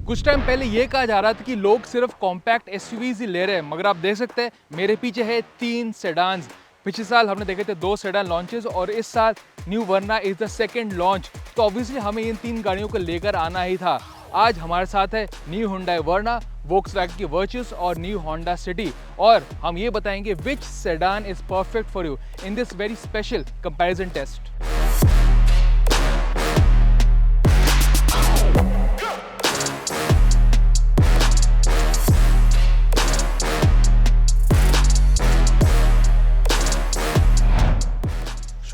कुछ टाइम पहले ये कहा जा रहा था कि लोग सिर्फ कॉम्पैक्ट एसयूवीज ही ले रहे हैं, मगर आप देख सकते हैं मेरे पीछे है 3 सेडान्स। पिछले साल हमने देखे थे 2 सेडान लॉन्चेस और इस साल new Verna is the second launch. तो ऑब्वियसली हमें इन 3 गाड़ियों को लेकर आना ही था। आज हमारे साथ है न्यू हुंडई वर्ना, वोक्सवैगन की वर्चस और न्यू होंडा सिटी, और हम ये बताएंगे which sedan is perfect for you in this very special comparison test.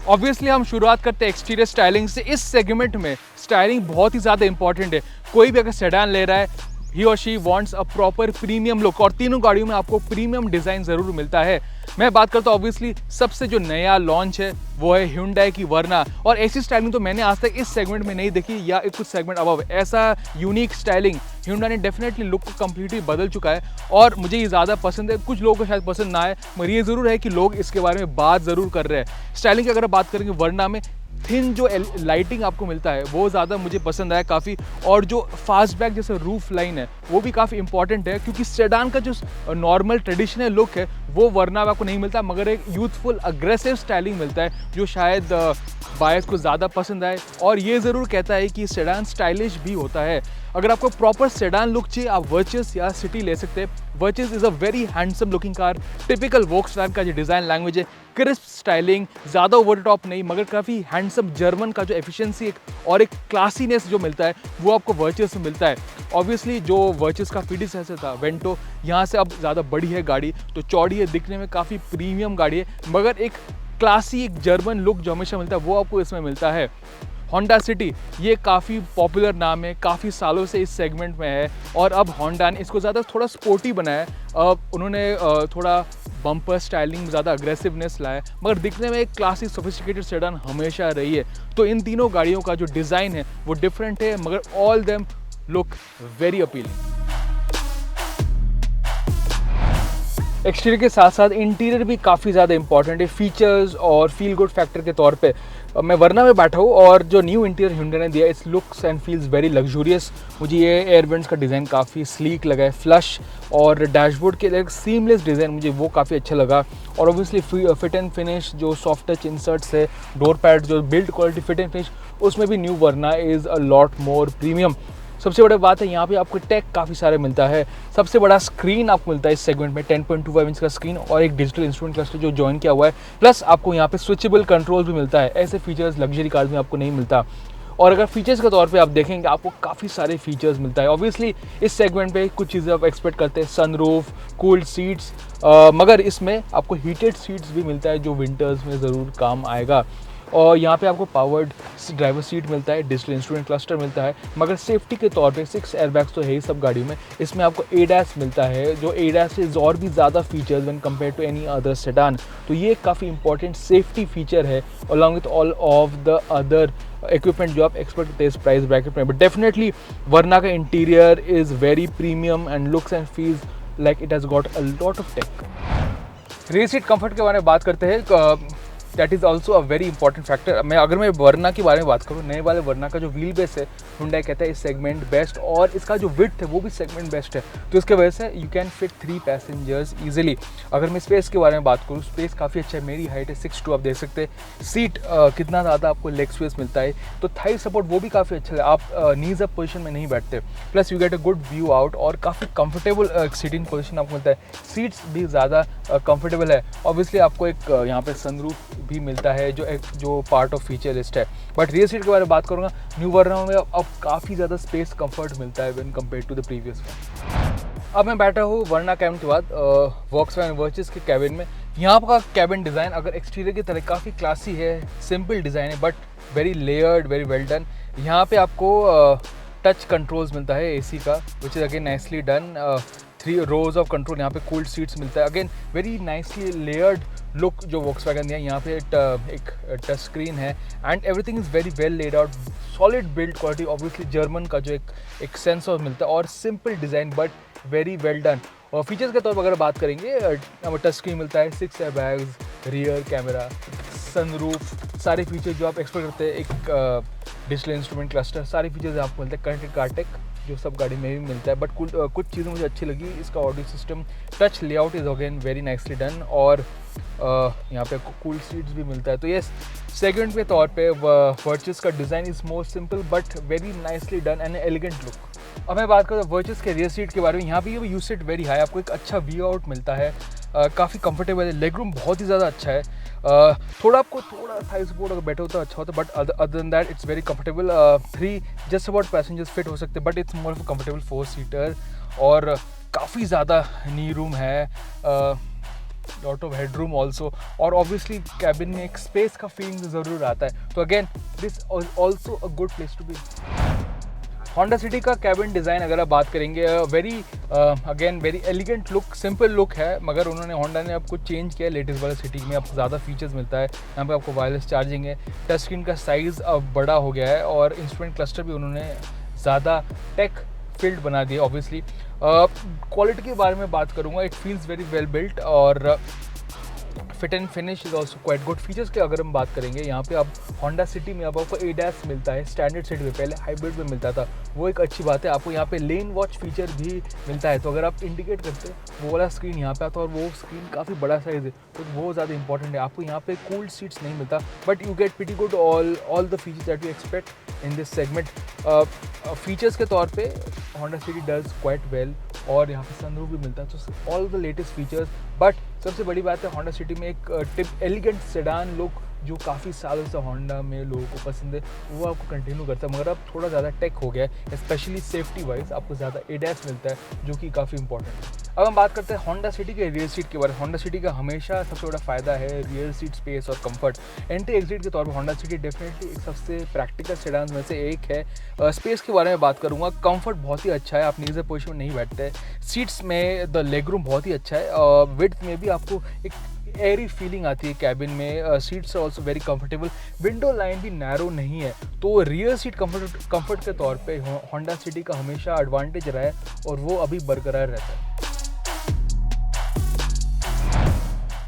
Obviously हम शुरुआत करते हैं एक्सटीरियर स्टाइलिंग से। इस सेगमेंट में स्टाइलिंग बहुत ही ज़्यादा इंपॉर्टेंट है। कोई भी अगर सेडान ले रहा है, ही और she wants a proper premium look, और तीनों गाड़ियों में आपको प्रीमियम डिज़ाइन ज़रूर मिलता है। मैं बात करता हूँ ऑब्वियसली सबसे जो नया लॉन्च है वो है Hyundai की वर्ना, और ऐसी स्टाइलिंग तो मैंने आज तक इस सेगमेंट में नहीं देखी, या कुछ सेगमेंट अबव ऐसा यूनिक स्टाइलिंग Hyundai ने डेफिनेटली लुक को कम्प्लीटली बदल चुका है, और मुझे ये ज़्यादा पसंद है। कुछ लोगों को शायद पसंद ना आए, मगर ये ज़रूर है कि लोग इसके बारे में बात ज़रूर कर रहे हैं। स्टाइलिंग की अगर बात करेंगे वर्ना में, थिन जो लाइटिंग आपको मिलता है वो ज़्यादा मुझे पसंद आया काफ़ी, और जो फास्टबैक जैसे रूफ लाइन है वो भी काफ़ी इंपॉर्टेंट है, क्योंकि सेडान का जो नॉर्मल ट्रेडिशनल लुक है वो वर्ना में आपको नहीं मिलता, मगर एक यूथफुल अग्रेसिव स्टाइलिंग मिलता है जो शायद बायर्स को ज़्यादा पसंद आए। और ये ज़रूर कहता है कि सेडान स्टाइलिश भी होता है। अगर आपको प्रॉपर सेडान लुक चाहिए, आप वर्चस या सिटी ले सकते हैं। Virtus is a very handsome looking car, typical Volkswagen का जो डिज़ाइन लैंग्वेज है, क्रिस्प स्टाइलिंग, ज़्यादा ओवर द टॉप नहीं, मगर काफ़ी हैंडसम जर्मन का जो एफिशिएंसी और एक क्लासीनेस जो मिलता है वो आपको वर्चस में मिलता है। ऑब्वियसली जो वर्चस का प्रीडिसेसर था वेंटो, यहाँ से अब ज़्यादा बड़ी है गाड़ी, तो चौड़ी है, दिखने में काफ़ी प्रीमियम गाड़ी है, मगर एक क्लासी एक जर्मन लुक जो हमेशा मिलता है वो आपको इसमें मिलता है। होंडा सिटी ये काफ़ी पॉपुलर नाम है, काफ़ी सालों से इस सेगमेंट में है, और अब होंडा ने इसको ज़्यादा थोड़ा स्पोर्टी बनाया है। उन्होंने थोड़ा बम्पर स्टाइलिंग, ज़्यादा अग्रेसिवनेस लाया, मगर दिखने में एक क्लासिक सोफिस्टिकेटेड सेडान हमेशा रही है। तो इन तीनों गाड़ियों का जो डिज़ाइन है वो डिफरेंट है, मगर all them look very appealing. Exterior के साथ साथ इंटीरियर भी काफ़ी ज़्यादा इंपॉर्टेंट है फीचर्स और फील गुड फैक्टर के तौर पे। मैं वर्ना में बैठा हूँ, और जो न्यू इंटीरियर Hyundai ने दिया it's looks and feels very luxurious. मुझे ये एयर वेंट्स का डिज़ाइन काफ़ी स्लीक लगा है, फ्लश, और डैशबोर्ड के लिए सीमलेस डिज़ाइन मुझे वो काफ़ी अच्छा लगा। और ऑब्वियसली फिट एंड फिनिश, जो सॉफ्ट टच इंसर्ट्स है, डोर पैड, जो build quality, fit and finish, उसमें भी new Verna is a lot more premium. सबसे बड़ी बात है यहाँ पे आपको टेक काफ़ी सारे मिलता है। सबसे बड़ा स्क्रीन आपको मिलता है इस सेगमेंट में, 10.25 इंच का स्क्रीन और एक डिजिटल इंस्ट्रूमेंट क्लस्टर जो जॉइन किया हुआ है, प्लस आपको यहाँ पे स्विचेबल कंट्रोल भी मिलता है। ऐसे फीचर्स लग्जरी कार्स में आपको नहीं मिलता। और अगर फीचर्स के तौर पे आप देखेंगे, आपको काफ़ी सारे फीचर्स मिलता है। ऑब्वियसली इस सेगमेंट पे कुछ चीज़ें आप एक्सपेक्ट करते हैं, सनरूफ, कूल्ड सीट्स, मगर इसमें आपको हीटेड सीट्स भी मिलता है जो विंटर्स में ज़रूर काम आएगा। और यहाँ पे आपको पावर्ड ड्राइवर सीट मिलता है, डिजिटल इंस्ट्रूमेंट क्लस्टर मिलता है, मगर सेफ्टी के तौर पे 6 एयरबैग्स तो है ही सब गाड़ियों में। इसमें आपको ADAS मिलता है, जो ADAS इज़ और भी ज़्यादा features when compare to any other sedan. तो ये काफ़ी इंपॉर्टेंट सेफ्टी फीचर है, along with all of the other equipment जो आप एक्सपेक्ट करते हैं इस प्राइस ब्रैकेट में। बट डेफिनेटली वर्ना का interior is very premium and looks and feels like it has got a lot of tech. Rear seat comfort के बारे में बात करते हैं, that is also a very important factor. अगर मैं वर्ना के बारे में बात करूँ, नए वाले वर्ना का जो व्हील बेस है, Hyundai कहता है इस सेगमेंट बेस्ट, और इसका जो विड्थ है वो भी सेगमेंट बेस्ट है। तो इसके वजह से you can fit 3 passengers easily. अगर मैं स्पेस के बारे में बात करूँ, स्पेस काफ़ी अच्छा है, मेरी हाइट है 6'2", आप देख सकते हैं। सीट कितना ज़्यादा आपको लेग स्पेस मिलता है, तो थाई सपोर्ट वो भी काफ़ी अच्छा है, आप नीज अप पोजिशन में नहीं बैठते। Plus you get a good view out, और काफ़ी कंफर्टेबल सीटिंग पोजिशन आपको मिलता है। सीट्स भी ज़्यादा कंफर्टेबल है। ऑब्वियसली आपको एक यहाँ पे सनरूफ भी मिलता है जो पार्ट ऑफ फीचर लिस्ट है। बट रियर सीट के बारे में बात करूँगा, न्यू वर्ना में अब काफ़ी ज़्यादा स्पेस कंफर्ट मिलता है when compare to the previous one. अब मैं बैठा हूँ वर्ना कैबिन के बाद वोक्सवैगन वर्चस के कैबिन में। यहाँ का कैबिन डिज़ाइन अगर एक्सटीरियर की तरह काफ़ी क्लासी है, सिंपल डिज़ाइन है, but very layered, very well done. यहाँ पे आपको टच कंट्रोल्स मिलता है AC का, which is again nicely done. 3 rose of control, यहाँ पे कूल्ड सीट्स मिलता है, again very nicely layered look जो वोक्सवैगन दिया। यहाँ पे एक टच स्क्रीन है, and everything is very well laid out, solid build quality. Obviously German का जो एक सेंस ऑफ मिलता है, और simple design but very well done. और फीचर्स के तौर पर अगर बात करेंगे, टच स्क्रीन मिलता है, 6 एयरबैग्स, रियर कैमरा, सनरूफ, सारे फीचर जो आप एक्सपेक्ट करते हैं, एक डिजिटल इंस्ट्रूमेंट क्लस्टर, सारे फीचर्स आपको मिलते हैं। कनेक्टेड कार टेक, जो सब गाड़ी में भी मिलता है, बट कुछ चीज़ें मुझे अच्छी लगी। इसका audio system, touch layout is again very nicely done, और यहाँ पे आपको कूल सीट्स भी मिलता है। तो यस, सेगमेंट के तौर पे वर्चस का design is more simple but very nicely done and elegant look. अब मैं बात करूँ वर्चस के रियर सीट के बारे में, यहाँ पे ये यूज सीट वेरी हाई, आपको एक अच्छा व्यू आउट मिलता है, काफ़ी कंफर्टेबल है, लेग रूम बहुत ही ज़्यादा अच्छा है। थोड़ा थाई सपोर्ट अगर बैठे होता अच्छा होता, but other than that it's very comfortable. 3 just about passengers fit हो सकते, but it's more of comfortable 4 seater, और काफ़ी ज़्यादा नी रूम है, lot of head room also, और ऑब्वियसली कैबिन में एक स्पेस का फीलिंग ज़रूर आता है। तो again this also a good place to be. Honda City का कैबिन डिज़ाइन अगर आप बात करेंगे, very elegant look, simple look है, मगर उन्होंने होंडा ने अब कुछ चेंज किया लेटेस्ट वाले सिटी में। अब ज़्यादा फीचर्स मिलता है, यहाँ पे आपको वायरलेस चार्जिंग है, टच स्क्रीन का साइज़ अब बड़ा हो गया है, और इंस्ट्रूमेंट क्लस्टर भी उन्होंने ज़्यादा टेक फील्ड बना दिया। ऑब्वियसली क्वालिटी के बारे में बात करूँगा, it feels very well built, और fit and finish is also quite good. Features की अगर हम बात करेंगे, यहाँ पे अब होंडा सिटी में अब आपको ADAS मिलता है, स्टैंडर्ड सेट में, पहले हाइब्रिड में मिलता था, वो एक अच्छी बात है। आपको यहाँ पे लेन वॉच फीचर भी मिलता है, तो अगर आप इंडिकेट करते हैं वो वाला स्क्रीन यहाँ पे आता है, और वो स्क्रीन काफ़ी बड़ा साइज़ है, तो वो ज़्यादा इंपॉर्टेंट है। आपको यहाँ पे कूल्ड सीट्स नहीं मिलता, but you get pretty good all the features that you expect in this segment. Features के तौर पे Honda city does quite well, और यहाँ पे सनरूफ भी मिलता है, तो all the latest features. But सबसे बड़ी बात है, होंडा सिटी में एक एलिगेंट सेडान लुक जो काफ़ी सालों से होंडा में लोगों को पसंद है, वो आपको कंटिन्यू करता है, मगर अब थोड़ा ज़्यादा टेक हो गया है, स्पेशली सेफ्टी वाइज आपको ज़्यादा ADAS मिलता है, जो कि काफ़ी इंपॉर्टेंट है। अब हम बात करते हैं होंडा सिटी के रियर सीट के बारे में। होंडा सिटी का हमेशा सबसे बड़ा फ़ायदा है रियर सीट स्पेस और कंफर्ट। एंटी एग्जिट के तौर पर होंडा सिटी डेफिनेटली एक सबसे प्रैक्टिकल सेडान में से एक है। स्पेस के बारे में बात करूँगा, कंफर्ट बहुत ही अच्छा है, आप नीचे पोजिशन में नहीं बैठते। सीट्स में द लेग रूम बहुत ही अच्छा है, विड्थ में भी आपको एक एयरी फीलिंग आती है कैबिन में। Seats are also very comfortable, window line भी नैरो नहीं है, तो रियर सीट कंफर्ट के तौर पे होंडा सिटी का हमेशा एडवांटेज रहा है, और वो अभी बरकरार रहता है।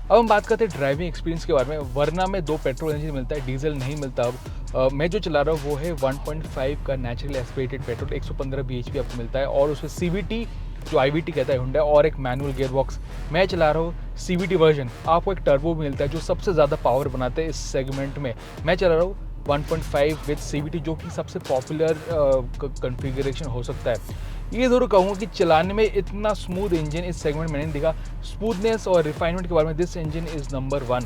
अब हम बात करते हैं ड्राइविंग एक्सपीरियंस के बारे में। वरना में 2 पेट्रोल इंजन मिलता है, डीजल नहीं मिलता। अब मैं जो चला रहा हूँ वो है 1.5 का नेचुरल एस्पिरेटेड पेट्रोल, 115 bhp आपको मिलता है, और उसमें CVT जो IVT कहता है हुंडई, और एक मैनुअल गियर बॉक्स। मैं चला रहा हूँ CVT वर्जन, आपको एक टर्बो मिलता है जो सबसे ज़्यादा पावर बनाते हैं इस सेगमेंट में। मैं चला रहा हूँ 1.5 विद CVT, जो कि सबसे पॉपुलर कॉन्फ़िगरेशन हो सकता है। ये ज़रूर कहूँगा कि चलाने में इतना स्मूथ इंजन इस सेगमेंट में नहीं दिखा। स्मूथनेस और रिफाइनमेंट के बारे में दिस इंजन इज़ नंबर 1।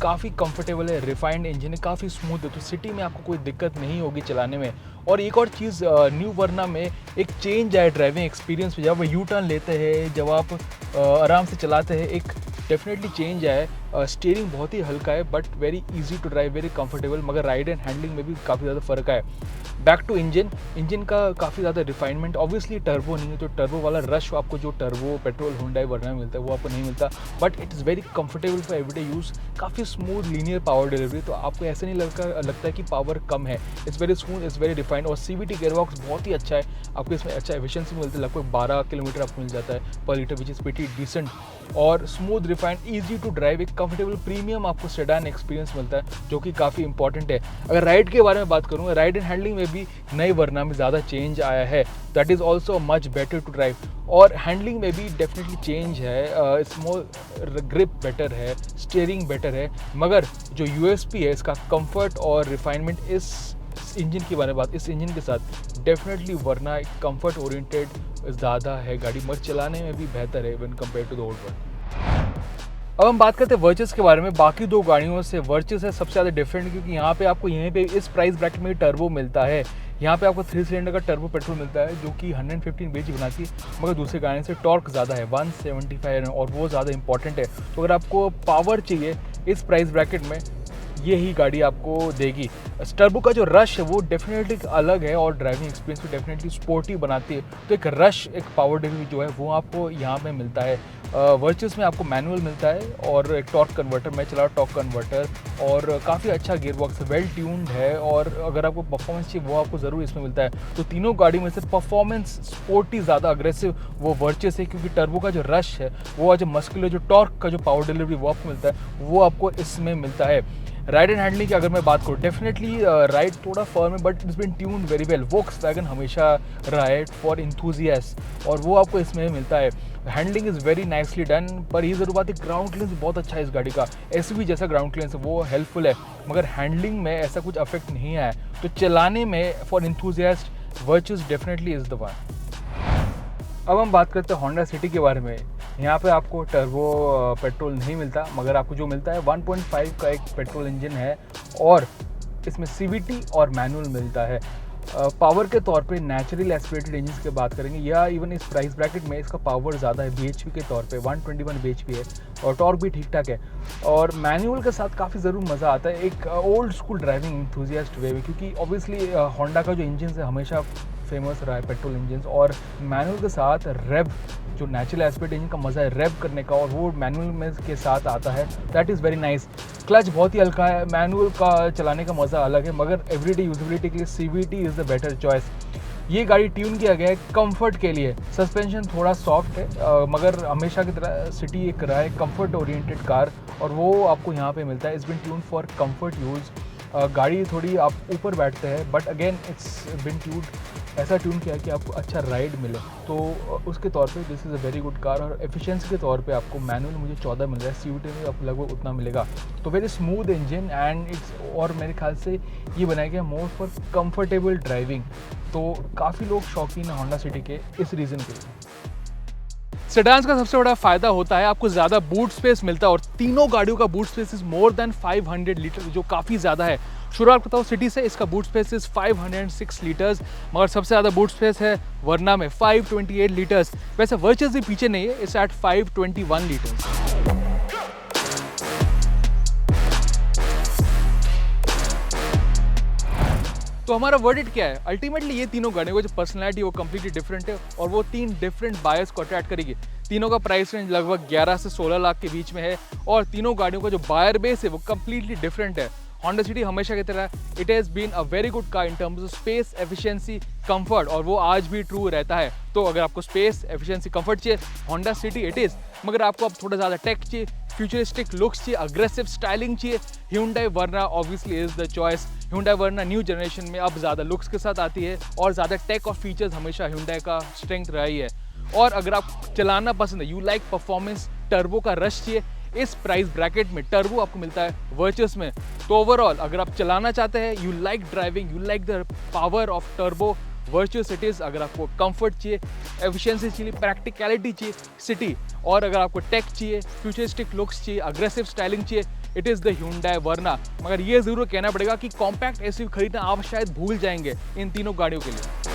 काफ़ी कंफर्टेबल है, रिफाइंड इंजन है, काफ़ी स्मूथ है, तो सिटी में आपको कोई दिक्कत नहीं होगी चलाने में। और एक और चीज़, न्यू वर्ना में एक चेंज आया ड्राइविंग एक्सपीरियंस में, जब आप यू टर्न लेते हैं, जब आप आराम से चलाते हैं, एक डेफिनेटली चेंज आया है। स्टीयरिंग बहुत ही हल्का है, but very easy to drive, very comfortable, मगर राइड एंड हैंडलिंग में भी काफ़ी ज़्यादा फ़र्क है। बैक टू इंजन का काफ़ी ज़्यादा रिफाइनमेंट, ऑब्वियसली टर्बो नहीं है, तो टर्बो वाला रश आपको जो टर्बो पेट्रोल हुंडई वर्ना में मिलता है वो आपको नहीं मिलता, but it is very comfortable for everyday use. काफ़ी स्मूथ लीनियर पावर डिलीवरी, तो आपको ऐसा नहीं लगता है कि पावर कम है। It's very smooth, it's very refined, और CVT गियरबॉक्स बहुत ही अच्छा है, आपको इसमें अच्छा एफिशिएंसी मिलता है, लगभग 12 किलोमीटर आपको मिल जाता है पर litre, which is pretty decent, और smooth, refined, easy to drive, एक कंफर्टेबल प्रीमियम आपको सेडान एक्सपीरियंस मिलता है, जो कि काफ़ी इंपॉर्टेंट है। अगर राइड के बारे में बात करूँगा, राइड एंड हैंडलिंग में भी नई वर्ना में ज़्यादा चेंज आया है, that is also much better to drive, और हैंडलिंग में भी डेफिनेटली चेंज है, स्मॉल ग्रिप बेटर है, स्टीयरिंग बेटर है, मगर जो USP है इसका कंफर्ट और रिफाइनमेंट, इस इंजन की बारे में बात, इस इंजन के साथ डेफिनेटली वरना एक कंफर्ट ओरिएंटेड ज़्यादा है गाड़ी, मगर चलाने में भी बेहतर है when compare to the old one. अब हम बात करते हैं वर्चस के बारे में। बाकी 2 गाड़ियों से वर्चस है सबसे ज़्यादा डिफरेंट, क्योंकि यहाँ पे आपको यहीं पे इस प्राइस ब्रैकेट में टर्बो मिलता है। यहाँ पे आपको 3 सिलेंडर का टर्बो पेट्रोल मिलता है, जो कि 115 bhp बनाती है, मगर दूसरे गाड़ी से टॉर्क ज़्यादा है, 175, और वो ज़्यादा इंपॉर्टेंट है। तो अगर आपको पावर चाहिए इस प्राइस ब्रैकेट में, यही गाड़ी आपको देगी। टर्बो का जो रश है वो डेफिनेटली अलग है, और ड्राइविंग एक्सपीरियंस को डेफिनेटली स्पोर्टी बनाती है, तो एक रश, एक पावर डिलीवरी जो है वो आपको यहाँ पे मिलता है। वर्चस में आपको मैनुअल मिलता है, और एक टॉर्क कन्वर्टर, मैं चला टॉर्क कन्वर्टर, और काफ़ी अच्छा गियर बॉक्स, वेल ट्यून्ड है, और अगर आपको परफॉर्मेंस चाहिए वो आपको ज़रूर इसमें मिलता है। तो तीनों गाड़ी में से परफॉर्मेंस स्पोर्टी ज़्यादा अग्रेसिव वो वर्चस है, क्योंकि टर्बो का जो रश है वो, जो मस्कुलर, जो टॉर्क का जो पावर डिलीवरी वो आपको मिलता है, वो आपको इसमें मिलता है। राइड एंड हैंडलिंग की अगर मैं बात करूँ, डेफिनेटली राइड थोड़ा फर्म है but it's been tuned very well. Volkswagen हमेशा रहा है फॉर इंथुजियास्ट और वो आपको इसमें मिलता है। Handling is very nicely done, पर ये ज़रूर बात है ग्राउंड क्लियरेंस बहुत अच्छा है इस गाड़ी का। एसयूवी जैसा ग्राउंड क्लियरेंस है वो हेल्पफुल है, मगर हैंडलिंग में ऐसा कुछ अफेक्ट नहीं है। तो चलाने में for enthusiast virtuous definitely is the one. अब हम बात करते हैं होंडा सिटी के बारे में। यहाँ पे आपको टर्बो पेट्रोल नहीं मिलता, मगर आपको जो मिलता है 1.5 का एक पेट्रोल इंजन है और इसमें सीवीटी और मैनुअल मिलता है। पावर के तौर पे नेचुरल एस्पिरेटेड इंजन की बात करेंगे या इवन इस प्राइस ब्रैकेट में इसका पावर ज़्यादा है। बीएचपी के तौर पे 121 बीएचपी है और टॉर्क भी ठीक ठाक है। और मैनुअल के साथ काफ़ी ज़रूर मज़ा आता है एक ओल्ड स्कूल ड्राइविंग इंथुजियास्ट वे में, क्योंकि ऑब्वियसली होंडा का जो इंजन है हमेशा फेमस रहा है पेट्रोल इंजन, और मैनुअल के साथ रेव जो नेचुरल एस्पेक्ट इंजन का मज़ा है रेव करने का, और वो मैनुअल में के साथ आता है, that is very nice. Clutch बहुत ही हल्का है, मैनुअल का चलाने का मज़ा अलग है, मगर एवरीडे यूजिबिलिटी के लिए CVT is the better choice. ये गाड़ी ट्यून किया गया है कंफर्ट के लिए। सस्पेंशन थोड़ा सॉफ्ट है, मगर हमेशा की तरह सिटी एक रहा है कंफर्ट ओरिएंटेड कार, और वो आपको यहाँ पे मिलता है। It's been tune for comfort use. गाड़ी थोड़ी आप ऊपर बैठते हैं, but again it's been tune ऐसा ट्यून किया कि आपको अच्छा राइड मिले, तो उसके तौर पे this is a very good car. और एफिशिएंसी के तौर पे आपको मैनुअल मुझे 14 मिल रहा है, सीवीटी में आपको लगभग उतना मिलेगा। तो very smooth engine and it's, और मेरे ख्याल से ये बनाया गया मोर फॉर कंफर्टेबल ड्राइविंग। तो काफ़ी लोग शौकीन है होंडा सिटी के इस रीज़न के लिए। सेडान्स का सबसे बड़ा फायदा होता है आपको ज़्यादा बूट स्पेस मिलता है, और तीनों गाड़ियों का boot space is more than 500 litre, जो काफ़ी ज़्यादा है। शुरुआत बताओ सिटी से, इसका बूट स्पेस इज़ 506 लीटर्स, मगर सबसे ज़्यादा बूट स्पेस है वरना में 528 लीटर्स। वैसे वर्चस भी पीछे नहीं है, इट्स एट 521 लीटर्स। तो हमारा वर्डिक्ट क्या है? अल्टीमेटली ये तीनों गाड़ियों की जो पर्सनैलिटी वो कम्प्लीटली डिफरेंट है, और वो तीन डिफरेंट बायर्स को अट्रैक्ट करेगी। तीनों का प्राइस रेंज लगभग 11 से 16 लाख के बीच में है, और तीनों गाड़ियों का जो बायर बेस है वो कम्प्लीटली डिफरेंट है। होंडा सिटी हमेशा की तरह it has been a very good car in terms of space, efficiency, comfort, और वो आज भी ट्रू रहता है। तो अगर आपको स्पेस, एफिशिएंसी, कंफर्ट चाहिए, होंडा सिटी इट इज़। मगर आपको अब थोड़ा ज़्यादा टेक चाहिए, फ्यूचरिस्टिक लुक्स चाहिए, अग्रेसिव स्टाइलिंग चाहिए, Hyundai Verna obviously is the choice. Hyundai Verna new generation में अब ज़्यादा लुक्स के साथ आती है, और ज़्यादा टेक और फीचर्स हमेशा Hyundai का स्ट्रेंथ रही है। और अगर आप चलाना पसंद है, यू लाइक परफॉर्मेंस, टर्बो का रश चाहिए, इस प्राइस ब्रैकेट में टर्बो आपको मिलता है वर्चस में। तो ओवरऑल अगर आप चलाना चाहते हैं, you like driving, you like the power of turbo, virtuous it is. अगर आपको कंफर्ट चाहिए, एफिशिएंसी चाहिए, प्रैक्टिकलिटी चाहिए, सिटी। और अगर आपको टेक चाहिए, फ्यूचरिस्टिक लुक्स चाहिए, अग्रेसिव स्टाइलिंग चाहिए, इट इज़ द Hyundai वर्ना। मगर ये ज़रूर कहना पड़ेगा कि कॉम्पैक्ट एसयूवी खरीदना आप शायद भूल जाएंगे इन तीनों गाड़ियों के लिए।